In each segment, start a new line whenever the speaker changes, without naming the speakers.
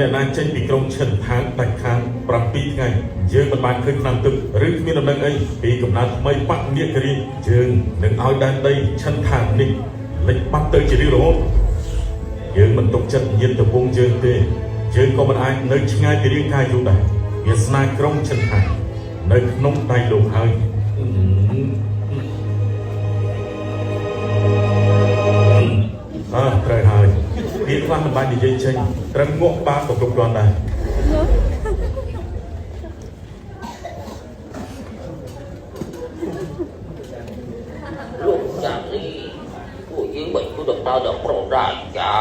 អ្នកណាចេញពីក្រុងឈិនឋានដាច់ខាត7ថ្ងៃយើងមិនបានឃើញឆ្នាំទឹកឬគ្មានដំណឹងអីពីកំណើតថ្មីបកនាគរីយើងនឹងឲ្យដែនដីឈិនឋាននេះលេចបាត់ទៅជារៀងរហូតយើងមិនទុកចិត្តញាតិកំពុងយើងទេយើងក៏មិនអាចនៅឆ្ងាយពីរាងកាយយូរដែរវាសនាក្រុងឈិនឋាននៅក្នុងដៃលោកហើយត្រូវហើយវាខ្លះមិនបាននិយាយចេញត្រឹមងក់បាក៏គ្រប់គ្រាន់ដែរ
លោកចាស់នេះពួកយើងមិនគួរដំណើរដល់ប្រដាចា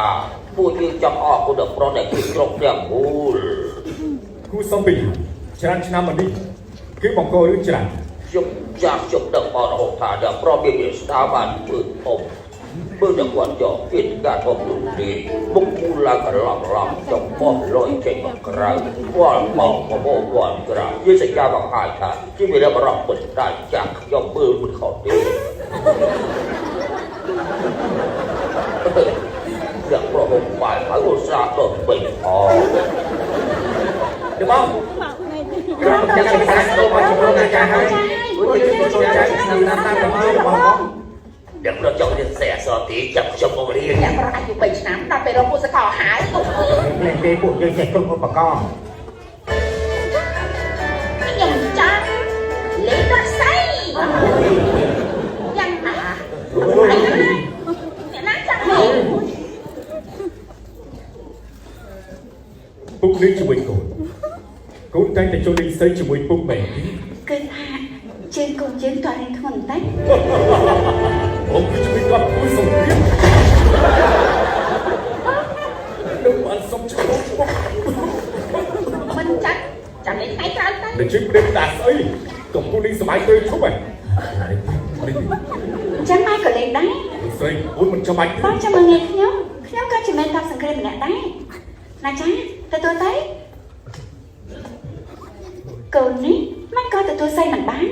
ពួកយើងចង់អស់គួរដល់ប្រដែលគឺគ្រប់ទាំងមូល
គូសំពីច្រើនឆ្នាំមកនេះគឺបង្ករឿងច្រើន
ខ្ញុំចាស់ជប់ដឹងអត់រហូតថាដល់ប្រមានវាស្ដារបានធ្វើធំបើដល់គាត់យកគិតការធំនោះនេះមុខមូលឡើងកន្លងចំពោះលុយចេញមកក្រៅគាត់មកគាត់ក្រៅជាសញ្ញាបង្ហាញថាជាវិរៈបរោះពិតដែរចាស់ខ្ញុំមើលមិនខុសទេយ៉ាងប្រហុកបាយហើយឧស្សាហ៍ទៅពេញអ
ទេបងក្រុមចាស់សាស្ត្រមកជំរុញអាចារ្យហើយពួកយើងចូលចាស់ឆ្នាំតាមទៅបង
យ៉ាងប្រចង់រៀនសេះអសទីចាប់ខ្ញុំមករៀន
យ៉ាងប្រអាយុ3ឆ្នាំដល់ពេលរកពុទ្ធកោហើយ
មានពេលពួកយើងចេះគ្រប់ឧបករណ៍
ខ្ញុំចាំលេងដល់ស្អីយ៉ាងណាអ្នកណាចាំលេង
ពុកលេងជាមួយកូនតែងតែចូលលេងស្រីជាមួយពុកមែន
គឺថាជើងកូនយើងតើរៀងធ្ងន់តែ
អូជួយគាត់គួយសំរៀងលោកបានសុំឈ្មោះ
មិនចាច់ចាំលេងថ្ងៃក្រោយទៅ
នឹងជួយព្រឹកតាស្អីកុំគូលេងសម័យទៅឈប់ហ៎
ចាំម៉ែក៏លេងដែរ
ស្រីអូនមិនចាំបាច់
បងចាំមើលងាយខ្ញុំក៏ជាមេតាប់សង្គ្រាមម្នាក់ដែរណាចាទទួលទៅកូននេះមិនក៏ទទួលស្អីមិនបាន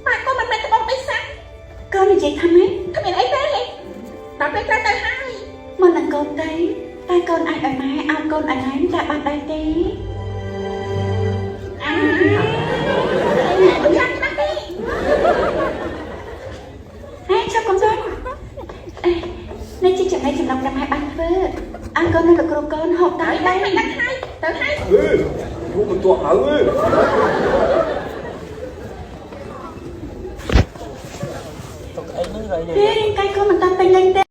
ម៉ែក៏មិនមែនត្បូងបិសាកូននិយាយថាម៉េចគ្មានអីទេដល់ពេលត្រូវទៅហើយមុននឹងកូនទៅតែកូនអាចឲ្យម៉ែឲ្យកូនឲ្យណែតែបានដែរទេយ៉ាងណាទេចាប់កូនទៅនេះជាចំណេះចំណុចដែលម៉ែបានធ្វើអើកូននៅលោកគ្រូកូនហូបតែដែរមិនដឹងហើយទៅហើយ
គ្រូមិនទាស់ហើយ
រាងកាយក៏មិនតាន់ពេញលេញទេ